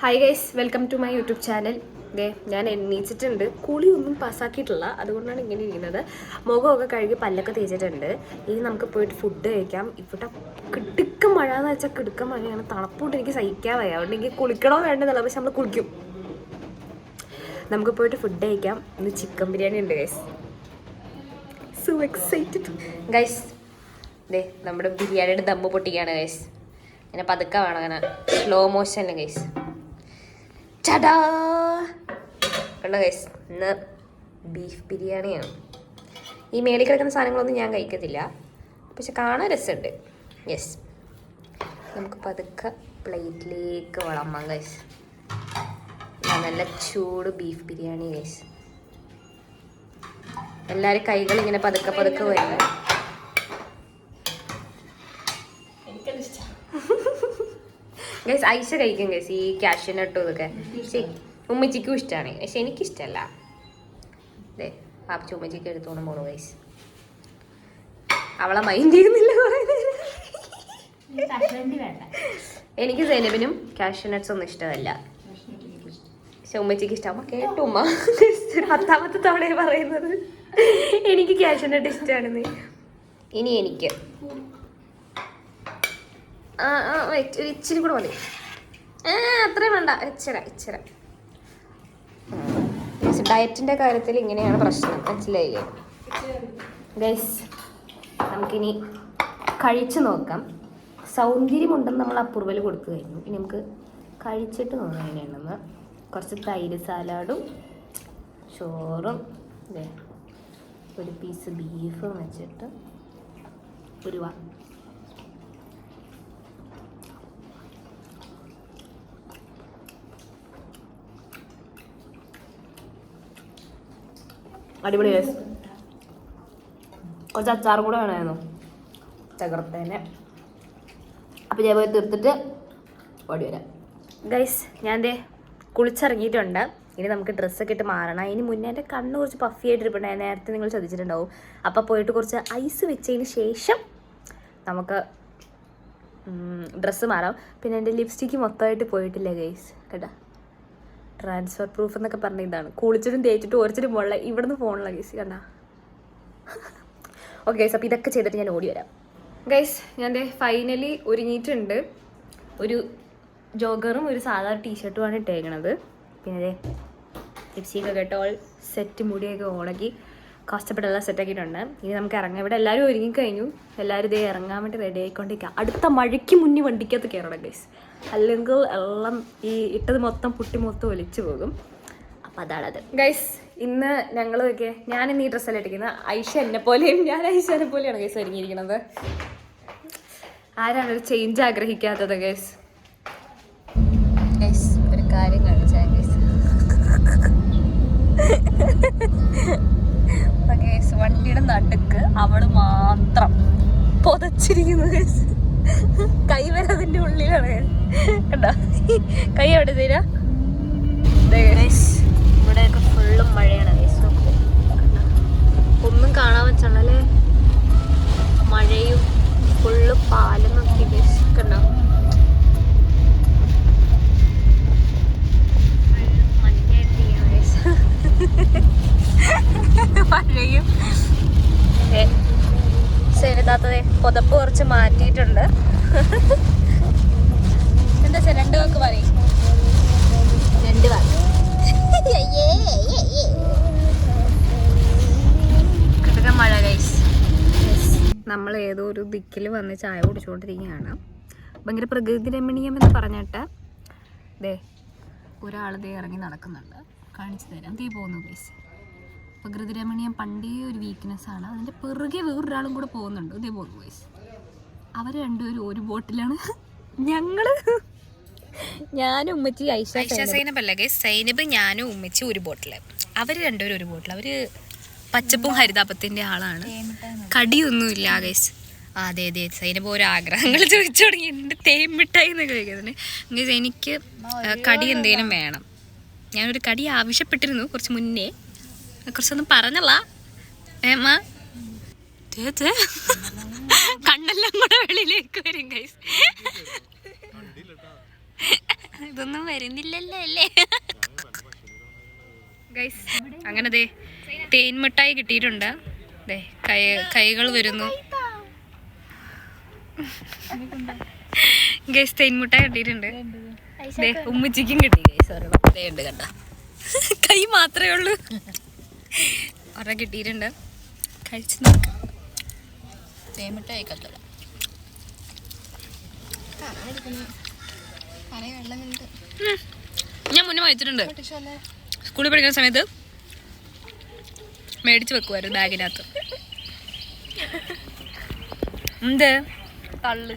Hi guys, welcome to my YouTube channel. ഞാൻ എണ്ണീച്ചിട്ടുണ്ട്. കുളിയൊന്നും പാസ്സാക്കിയിട്ടില്ല, അതുകൊണ്ടാണ് ഇങ്ങനെ ഇരിക്കുന്നത്. മുഖമൊക്കെ കഴുകി പല്ലൊക്കെ തേച്ചിട്ടുണ്ട്. ഇനി നമുക്ക് പോയിട്ട് ഫുഡ് കഴിക്കാം. ഇവിടെ കിടുക്ക മഴ എന്ന് വെച്ചാൽ കിടുക്ക മഴയാണ്. തണുപ്പോട്ട് എനിക്ക് സഹിക്കാൻ വയ്യ. അതുകൊണ്ട് എനിക്ക് കുളിക്കണോ വേണ്ടതല്ല, പക്ഷെ നമ്മൾ കുളിക്കും. നമുക്ക് പോയിട്ട് ഫുഡ് കഴിക്കാം. ഇന്ന് ചിക്കൻ ബിരിയാണി ഉണ്ട് ഗൈസ്. So excited guys. നമ്മുടെ ബിരിയാണിയുടെ ദമ്മ് പൊട്ടിക്കുകയാണ് ഗൈസ്. ഇങ്ങനെ പതുക്കെ വേണം, അങ്ങനെ സ്ലോ മോഷനിൽ ഗൈസ്. ചടാ കണ്ടോ ഗൈസ്, ഇന്ന് ബീഫ് ബിരിയാണിയാണ്. ഈ മേളിൽ കിടക്കുന്ന സാധനങ്ങളൊന്നും ഞാൻ കഴിക്കത്തില്ല, പക്ഷെ കാണാൻ രസമുണ്ട്. യെസ്, നമുക്ക് പതുക്കെ പ്ലേറ്റിലേക്ക് വളമാം ഗൈസ്. നല്ല ചൂട് ബീഫ് ബിരിയാണി ഗൈസ്. എല്ലാവരും കൈകൾ ഇങ്ങനെ പതുക്കെ പതുക്കെ വരും. ഗൈസ് ഐഷ കഴിക്കും ഗൈസ് ഈ കാഷ്യൂ നട്ടും ഇതൊക്കെ. ഉമ്മച്ചിക്കും ഇഷ്ടമാണ്, പക്ഷെ എനിക്കിഷ്ടമല്ല. അതെ, പാപ്പച്ച ഉമ്മച്ചിക്ക് എടുത്തോണ്ട് പോണു ഗൈസ്. അവളെ മൈൻഡ് ചെയ്യുന്നില്ല. എനിക്ക് സൈനബിനും കാഷ്യൂ നട്ട്സ് ഒന്നും ഇഷ്ടമല്ല, പക്ഷെ ഉമ്മച്ചിക്ക് ഇഷ്ടമാകുമ്പോ കേട്ടു ഉമ്മ. 10ാമത്തെ തവണയാണ് പറയുന്നത് എനിക്ക് കാഷ്യൂ നട്ട് ഇഷ്ടമാണെന്ന്. ഇനി എനിക്ക് ഇച്ചിരി കൂടെ മതി. അത്രയും വേണ്ട, ഇച്ചിര. ഡയറ്റിന്റെ കാര്യത്തിൽ ഇങ്ങനെയാണ് പ്രശ്നം, മനസ്സിലായില്ലേ ഗൈസ്? നമുക്കിനി കഴിച്ചു നോക്കാം. സൗന്ദര്യമുണ്ടെന്ന് നമ്മൾ അപ്രൂവൽ കൊടുത്തു കഴിഞ്ഞു. ഇനി നമുക്ക് കഴിച്ചിട്ട് നോക്കാം എങ്ങനെയാണെന്ന്. കുറച്ച് തൈര് സാലാഡും ചോറും ഒരു പീസ് ബീഫും വെച്ചിട്ട് ഒരു അടിപൊളി ഗൈസ്. കുറച്ച് അച്ചാറും കൂടെ വേണമായിരുന്നു, തകർത്തേനെ. അപ്പം ഞാൻ പോയി തീർത്തിട്ട് ഓടി വരാം ഗൈസ്. ഞാൻ കുളിച്ചിറങ്ങിയിട്ടുണ്ട്. ഇനി നമുക്ക് ഡ്രസ്സൊക്കെ ഇട്ട് മാറണം. ഇതിന് മുന്നേ എൻ്റെ കണ്ണ് കുറച്ച് പഫി ആയിട്ടിരിപ്പുണ്ടായി, നേരത്തെ നിങ്ങൾ ശ്രദ്ധിച്ചിട്ടുണ്ടാവും. അപ്പോൾ പോയിട്ട് കുറച്ച് ഐസ് വെച്ചതിന് ശേഷം നമുക്ക് ഡ്രസ്സ് മാറാം. പിന്നെ എൻ്റെ ലിപ്സ്റ്റിക്ക് മൊത്തമായിട്ട് പോയിട്ടില്ല ഗൈസ്, കേട്ടോ. ട്രാൻസ്ഫർ പ്രൂഫ് എന്നൊക്കെ പറഞ്ഞ ഇതാണ്. കുളിച്ചിട്ടും തേച്ചിട്ടും ഒരച്ചിട്ടും മുകളിൽ ഇവിടുന്ന് ഫോണില്ല ഗൈസ്, കണ്ട. ഓക്കെ ഗൈസ്, അപ്പോൾ ഇതൊക്കെ ചെയ്തിട്ട് ഞാൻ ഓടി വരാം ഗൈസ്. ഞാൻ ഫൈനലി ഒരുങ്ങിയിട്ടുണ്ട്. ഒരു ജോഗറും ഒരു സാധാരണ ടീഷർട്ടുമാണ് ഇട്ടേക്കണത്. പിന്നെ ലിപ്സ്റ്റിക്കൊക്കെ ഇട്ട് ഓൾ സെറ്റ്, മുടിയൊക്കെ ഉണക്കി കഷ്ടപ്പെട്ടെല്ലാം സെറ്റാക്കിയിട്ടുണ്ട്. ഇനി നമുക്ക് ഇറങ്ങാം. ഇവിടെ എല്ലാവരും ഒരുങ്ങിക്കഴിഞ്ഞു. എല്ലാവരും ഇതേ ഇറങ്ങാൻ വേണ്ടി റെഡി ആയിക്കൊണ്ടിരിക്കുക. അടുത്ത മഴയ്ക്ക് മുന്നേ വണ്ടിക്കകത്ത് കയറണം ഗൈസ്, അല്ലെങ്കിൽ എല്ലാം ഈ ഇട്ടത് മൊത്തം പുട്ടി മൊത്തം ഒലിച്ചു പോകും. അപ്പം അതാണത് ഗൈസ്. ഇന്ന് ഞങ്ങളൊക്കെ, ഞാനിന്ന് ഈ ഡ്രസ്സെല്ലാം ഇട്ടിരിക്കുന്നത്. ഐഷ എന്നെ പോലെയും ഞാൻ ഐഷനെ പോലെയാണ് ഗൈസ് ഒരുങ്ങിയിരിക്കുന്നത്. ആരാണ് ഒരു ചേഞ്ച് ആഗ്രഹിക്കാത്തത് ഗൈസ്? ഗൈസ് ഒരു കാര്യം കാണിച്ചാൽ ഗൈസ്, വണ്ടിയുടെ നടുക്ക് അവള് മാത്രം പൊതച്ചിരിക്കുന്നു ഗൈസ്. കൈ വരെ അതിൻ്റെ ഉള്ളിലാണ്, കണ്ടോ? കൈ എവിടെ തീരാ? ഇവിടെയൊക്കെ ഫുള്ളും മഴയാണ് ഗൈസ്. ഒന്നും കാണാൻ വെച്ചാണല്ലേ, മഴയും ഫുള്ള് പാലും നോക്കി ഗൈസ്, കണ്ടോ? മഴയും ശരിതാത്തതേ പുതപ്പ് കുറച്ച് മാറ്റിയിട്ടുണ്ട്. എന്താ വെച്ചാൽ 2 വാക്ക് പറയും, 2 വാക്ക്. മഴ ഗൈസ്. നമ്മൾ ഏതോ ഒരു ദിക്കിൽ വന്ന് ചായ കുടിച്ചുകൊണ്ടിരിക്കുകയാണ്. ഭയങ്കര പ്രകൃതി രമണീയം എന്ന് പറഞ്ഞിട്ട് ഒരാളിതേ ഇറങ്ങി നടക്കുന്നുണ്ട്. കാണിച്ചു തരാം. പോകുന്നു ഗൈസ്. പ്രകൃതി രമണീയം പണ്ടേ ഒരു വീക്ക്നെസ്സാണ്. അതിൻ്റെ പിറകെ വേറൊരാളും കൂടെ പോകുന്നുണ്ട്. ഇതേ പോകുന്നു ഗൈസ്. അവർ രണ്ടുപേരും ഒരു ബോട്ടിലാണ്. ഞാനും ഉമ്മച്ചി ഐഷ സൈനബല്ല ഗൈസ്. സൈനബ് ഞാനും ഉമ്മച്ചി ഒരു ബോട്ടിൽ, അവർ രണ്ടുപേരും ഒരു ബോട്ടിൽ. അവർ പച്ചപ്പും ഹരിതാപത്തിൻ്റെ ആളാണ്. കടിയൊന്നുമില്ല ഗൈസ്. അതെ അതെ, സൈനബ് ഓരോ ആഗ്രഹങ്ങൾ ചോദിച്ചു തുടങ്ങിയിട്ടുണ്ട്. തേൻമിഠായി എന്നൊക്കെ ചോദിക്കുന്നത് ഗൈസ്. എനിക്ക് കടി എന്തെങ്കിലും വേണം. ഞാനൊരു കടി ആവശ്യപ്പെട്ടിരുന്നു കുറച്ച് മുന്നേ, കുറച്ചൊന്നും പറഞ്ഞല്ല. കണ്ണെല്ലാം കൂടെ വെളിയിലേക്ക് വരും ഗൈസ്. ഇതൊന്നും വരുന്നില്ലല്ലോ അല്ലേ ഗൈസ്? അങ്ങനെ ദേ തേൻ മിഠായി കിട്ടിയിട്ടുണ്ട്. ദേ കൈകൾ വരുന്നു ഗൈസ്. തേൻ മിഠായി കിട്ടിയിട്ടുണ്ട്. ദേ ഉമ്മച്ചിക്കും കിട്ടി ഗൈസ്. ഉണ്ട് കണ്ട, കൈ മാത്രമേ ഉള്ളൂ. ഒരെണ്ണം കിട്ടിയിട്ടുണ്ട്. കഴിച്ചു നോക്കാം. തേൻ മിഠായി കത്തല ഞാൻ മുന്നേ വായിച്ചിട്ടുണ്ട്. സ്കൂളിൽ പഠിക്കുന്ന സമയത്ത് മേടിച്ചു വെക്കുമായിരുന്നു ബാഗിനകത്ത്. എന്ത് തള്ളു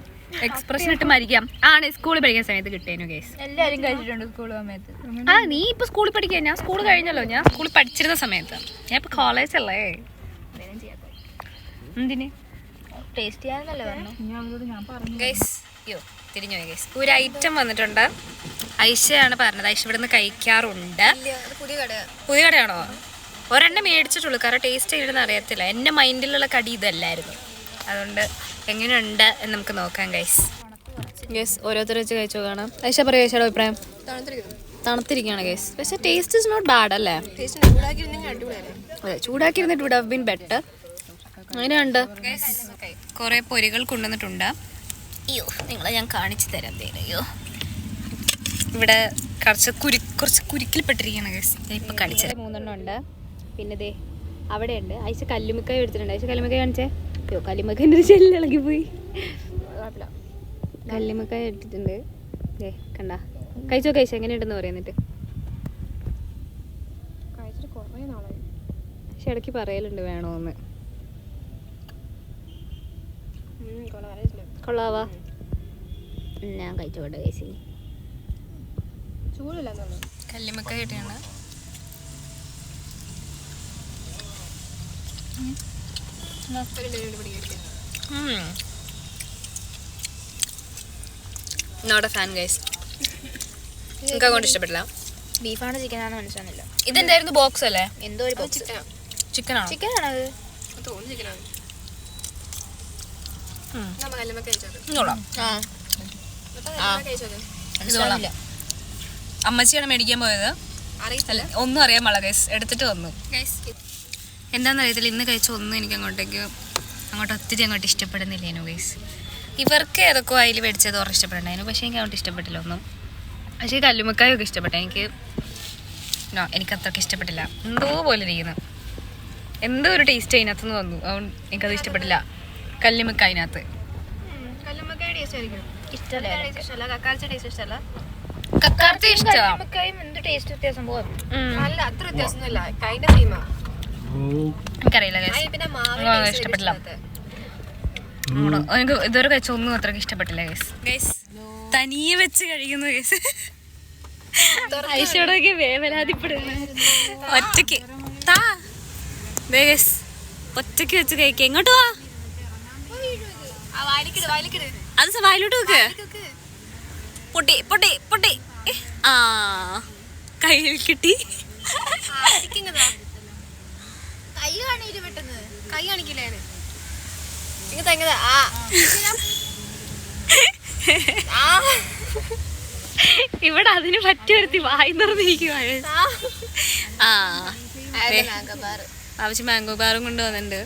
എക്സ്പ്രഷൻ ഇട്ട് മരിക്കാം ആണ്. സ്കൂളിൽ പഠിക്കുന്ന സമയത്ത് കിട്ടിയേനു കേസ്. എല്ലാരും കഴിച്ചിട്ടുണ്ട് സ്കൂൾ സമയത്ത്. ആ നീ ഇപ്പൊ സ്കൂളിൽ പഠിക്കുക, ഞാൻ സ്കൂൾ കഴിഞ്ഞല്ലോ. ഞാൻ സ്കൂളിൽ പഠിച്ചിരുന്ന സമയത്ത്. ഞാൻ ഇപ്പൊ കോളേജ് അല്ലേ. എന്തിന് ടേസ്റ്റ് ചെയ്യാന്നല്ലേ പറഞ്ഞു ഗൈസ്? അയ്യോ തിരിഞ്ഞു ഗൈസ്. ഒരു ഐറ്റം വന്നിട്ടുണ്ട്. ഐഷയാണ് പറഞ്ഞത്. ഐഷ ഇവിടെ നിന്ന് കഴിക്കാറുണ്ട്. പുതിയ കടയാണോ? ഒരെണ്ണം മേടിച്ചിട്ടുള്ളൂ, കാരണം ടേസ്റ്റ് ചെയ്യണമെന്ന് അറിയത്തില്ല. എൻ്റെ മൈൻഡിലുള്ള കടി ഇതല്ലായിരുന്നു. അതുകൊണ്ട് എങ്ങനെയുണ്ട് എന്ന് നമുക്ക് നോക്കാം ഗൈസ്. ഗൈസ് ഓരോരുത്തർ വെച്ച് കഴിച്ചു കാണാം. ഐഷ പറയൂ, ഐഷയുടെ അഭിപ്രായം. തണുത്തിരിക്കുകയാണ് ഗൈസ്. പക്ഷെ ടേസ്റ്റ് ഇസ് നോട്ട് ബാഡ് അല്ലേ? അതെ, ചൂടാക്കിയിരുന്നിട്ട് വുഡ് ഹാവ് ബീൻ ബെറ്റർ. അങ്ങനെയുണ്ട്. കുറെ പൊരികൾ കൊണ്ടുവന്നിട്ടുണ്ട്. അയ്യോ നിങ്ങളെ ഞാൻ കാണിച്ചു തരാം. അയ്യോ ഇവിടെ കുറച്ച് കുരുക്കിൽപ്പെട്ടിരിക്കുകയാണ് ഗൈസ്. ഞാൻ ഇപ്പം കാണിച്ചത് 3 ഉണ്ട്. പിന്നെ ദേ അവിടെ ഉണ്ട്. ഐശ കല്ലുമിക്കായി എടുത്തിട്ടുണ്ട്. ഐശ കല്ലുമിക്കായി കാണിച്ചേ. അയ്യോ കല്ലുമിക്കാൻ്റെ ഒരു ചെല്ല് ഇളകി പോയി. കല്ലുമിക്കായി എടുത്തിട്ടുണ്ട്. ദേ കണ്ട കഴിച്ചോ കഴിച്ച എങ്ങനെയുണ്ടെന്ന് പറയുന്നിട്ട്. പക്ഷെ ഇടയ്ക്ക് പറയലുണ്ട് വേണോന്ന്. കൊള്ളാവാ? ഞാൻ കഴിച്ചോട്ടെ കഴിച്ചിനി. കല്ലുമക്ക കിട്ടിയാണ്. Not a fan guys. എനിക്ക് അങ്ങോട്ട് ഇഷ്ടപ്പെട്ടില്ല. ബീഫാണ് ചിക്കനാണെന്ന് മനസ്സിലാകുന്നില്ല. ഇതെന്തായിരുന്നു? ബോക്സ് അല്ലേ? എന്തോ ഒരു ബോക്സ്. ചിക്കനാണോ? ചിക്കനാണത്. അമ്മച്ചിയാണ് മേടിക്കാൻ പോയത്. ഒന്നും അറിയാൻ പാടില്ല ഗൈസ്. എടുത്തിട്ട് വന്നു ഗൈസ്. എന്താണെന്ന് അറിയത്തില്ല, ഇന്ന് കഴിച്ച ഒന്നും എനിക്ക് അങ്ങോട്ട് ഒത്തിരി അങ്ങോട്ട് ഇഷ്ടപ്പെടുന്നില്ലേനു ഗൈസ്. ഇവർക്ക് ഏതൊക്കെ അതിൽ മേടിച്ചത് ഓർമ്മ ഇഷ്ടപ്പെടണ്ടായിരുന്നു. പക്ഷേ എനിക്ക് അങ്ങോട്ട് ഇഷ്ടപ്പെട്ടില്ല ഒന്നും. പക്ഷേ കല്ലുമക്കായൊക്കെ ഇഷ്ടപ്പെട്ടു. എനിക്ക് അത്രയ്ക്ക് ഇഷ്ടപ്പെട്ടില്ല. എന്തോ പോലെ ഇരിക്കുന്നു. എന്തോ ഒരു ടേസ്റ്റ് അതിനകത്തുനിന്ന് വന്നു. അതുകൊണ്ട് എനിക്കത് ഇഷ്ടപ്പെട്ടില്ല. കല്ലുമക്കായതിനകത്ത് ഇഷ്ടപ്പെട്ടില്ല. എനിക്ക് ഇതുവരെ കഴിച്ച ഒന്നും അത്രയ്ക്ക് ഇഷ്ടപ്പെട്ടില്ല ഗൈസ്. തനിയെ വെച്ച് കഴിക്കുന്നു ഗൈസ്. ഐശോടൊക്കെ വേവലാതിപ്പെടുന്നു. ഒറ്റയ്ക്ക് ഒറ്റയ്ക്ക് വെച്ച് കഴിക്കുക. എങ്ങോട്ട് വാ? അത് വായിലോട്ട് വെക്ക്. പൊട്ടി പൊട്ടി പൊട്ടി. ആ കയ്യിൽ കിട്ടി. ഇവിടെ അതിന് പറ്റിയൊരുത്തി വായി നിറഞ്ഞിരിക്കുവാണ്. ആവശ്യം മാംഗോ ബാറും കൊണ്ടുവന്നിട്ടുണ്ട്.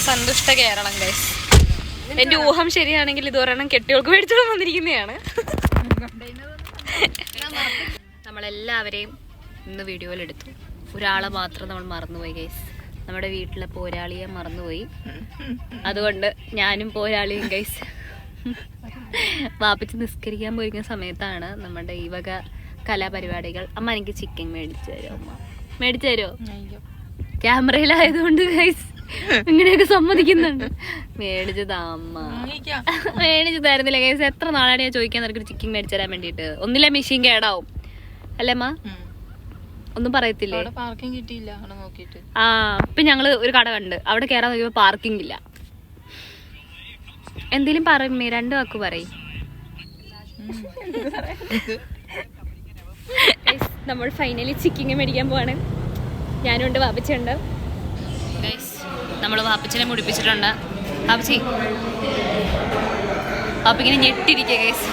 സന്തുഷ്ട കേരളം ഗൈസ്. എന്റെ ഊഹം ശരിയാണെങ്കിൽ ഇത് ഒരെണ്ണം കെട്ടിയോൾക്ക് മേടിച്ചോണ്ട് വന്നിരിക്കുന്നതാണ്. നമ്മളെല്ലാവരെയും ഇന്ന് വീഡിയോയിലെടുത്തു. ഒരാളെ മാത്രം നമ്മൾ മറന്നുപോയി ഗൈസ്. നമ്മുടെ വീട്ടിലെ പോരാളിയെ മറന്നുപോയി. അതുകൊണ്ട് ഞാനും പോരാളിയും ഗൈസ്. വാപ്പിച്ച് നിസ്കരിക്കാൻ പോയിരിക്കുന്ന സമയത്താണ് നമ്മുടെ ഈ വക കലാപരിപാടികൾ. അമ്മ എനിക്ക് ചിക്കൻ മേടിച്ചു തരുമോ? അമ്മ മേടിച്ചു തരുമോ? ക്യാമറയിലായതുകൊണ്ട് ഗൈസ് ഇങ്ങനെയൊക്കെ സമ്മതിക്കുന്നുണ്ട്. മേടിച്ചതാ അമ്മ. മേടിച്ചു തരുന്നില്ല ഗൈസ്. എത്ര നാളാണ് ഞാൻ ചോദിക്കാൻ നിനക്കൊരു ചിക്കൻ മേടിച്ചു തരാൻ വേണ്ടിട്ട്. ഒന്നില്ല മെഷീൻ കേടാവും അല്ലേ അമ്മ? ഒന്നും പറയത്തില്ലേ? ആ ഇപ്പൊ ഞങ്ങള് ഒരു കട കണ്ട് അവിടെ കേറാൻ നോക്കിയപ്പോ പാർക്കിംഗ് ഇല്ല. എന്തേലും പറയമ്മേ, 2 വാക്ക് പറയും. നമ്മൾ ഫൈനലി ചിക്കൻ മേടിക്കാൻ പോവാണ്. ഞാനുണ്ട്, വാപ്പച്ചുണ്ട്. നമ്മൾ വാപ്പച്ചിനെ മുടിപ്പിച്ചിട്ടുണ്ട്. വാപ്പച്ചി അപ്പം ഇങ്ങനെ ഞെട്ടിരിക്കുക ഗൈസ്.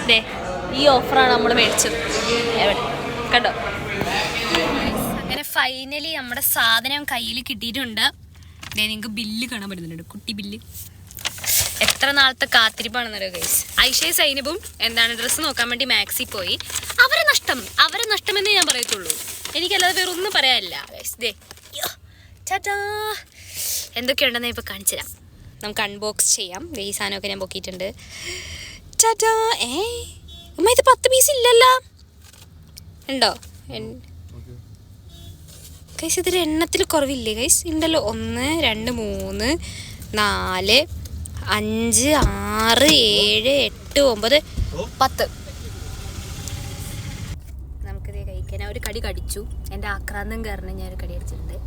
ദേ ഈ ഓഫറാണ് നമ്മൾ മേടിച്ചത്. എവിടെ കണ്ടോ? അങ്ങനെ ഫൈനലി നമ്മുടെ സാധനം കയ്യിൽ കിട്ടിയിട്ടുണ്ട്. ദേ നിങ്ങൾക്ക് ബില്ല് കാണാൻ പറ്റുന്നുണ്ട്, കുട്ടി ബില്ല്. എത്ര നാളത്തെ കാത്തിരിപ്പാണെന്നറിയോ ഗൈസ്. ഐഷയും സൈനബും എന്താണ് ഡ്രസ്സ് നോക്കാൻ വേണ്ടി മാക്സി പോയി. അവരെ നഷ്ടമെന്നേ ഞാൻ പറയത്തുള്ളൂ, എനിക്കല്ലാതെ വേറെ ഒന്നും പറയാനില്ല ഗൈസ്. ദേ ടാറ്റാ, എന്തൊക്കെയുണ്ടെന്ന് ഇപ്പോൾ കാണിച്ചു തരാം. നമുക്ക് അൺബോക്സ് ചെയ്യാം. ഈ സാധനമൊക്കെ ഞാൻ പൊക്കിയിട്ടുണ്ട്. ടാറ്റാ. ഉമ്മ ഇത് 10 പീസ് ഇല്ലല്ലോ, ഉണ്ടോ ഗൈസ്? ഇതിൽ എണ്ണത്തിൽ കുറവില്ലേ ഗൈസ്? ഉണ്ടല്ലോ. 1 2 3 4 5 6 7 8 9 10. നമുക്കിത് കഴിക്കാൻ. ഒരു കടി കടിച്ചു, എൻ്റെ ആക്രാന്തം കാരണം ഞാൻ ഒരു കടി അടിച്ചിട്ടുണ്ട്.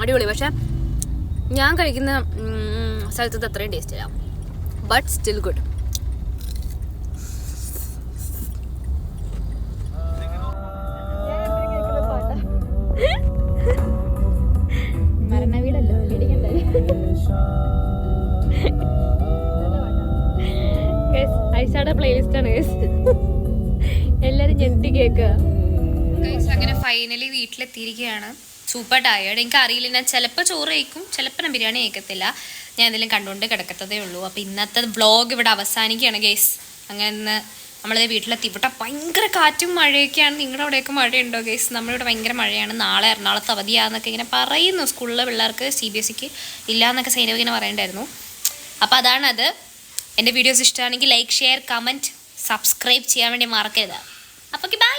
അടിപൊളി. പക്ഷെ ഞാൻ കഴിക്കുന്ന സ്ഥലത്ത് അത്രയും ടേസ്റ്റ് ഇല്ല, ബട്ട് സ്റ്റിൽ ഗുഡ്. ഐഷയുടെ പ്ലേലിസ്റ്റ് ആണ് എല്ലാരും ഞെട്ടി കേൾക്കുക. അങ്ങനെ ഫൈനലി വീട്ടിലെത്തിയിരിക്കുകയാണ്. Super tired. എനിക്ക് അറിയില്ല, ഞാൻ ചിലപ്പോൾ ചോറ് കഴിക്കും, ചിലപ്പോൾ ഞാൻ ബിരിയാണി കഴിക്കത്തില്ല. ഞാൻ എന്തെങ്കിലും കണ്ടുകൊണ്ട് കിടക്കത്തതേ ഉള്ളൂ. അപ്പോൾ ഇന്നത്തെ വ്ളോഗ് ഇവിടെ അവസാനിക്കുകയാണ് ഗൈസ്. അങ്ങനെ നമ്മളത് വീട്ടിലെത്തി. ഇവിടെ ഭയങ്കര കാറ്റും മഴയൊക്കെയാണ്. നിങ്ങളുടെ അവിടെയൊക്കെ മഴയുണ്ടോ ഗൈസ്? നമ്മളിവിടെ ഭയങ്കര മഴയാണ്. നാളെ എറണാകുളത്ത് അവധിയാന്നൊക്കെ ഇങ്ങനെ പറയുന്നു. സ്കൂളിലെ പിള്ളേർക്ക് CBSEക്ക് ഇല്ലയെന്നൊക്കെ സൈനവ് ഇങ്ങനെ പറയണ്ടായിരുന്നു. അപ്പോൾ അതാണത്. എൻ്റെ വീഡിയോസ് ഇഷ്ടമാണെങ്കിൽ ലൈക്ക്, ഷെയർ, കമൻറ്റ്, സബ്സ്ക്രൈബ് ചെയ്യാൻ വേണ്ടി മറക്കരുത്. അപ്പോൾ ബൈ.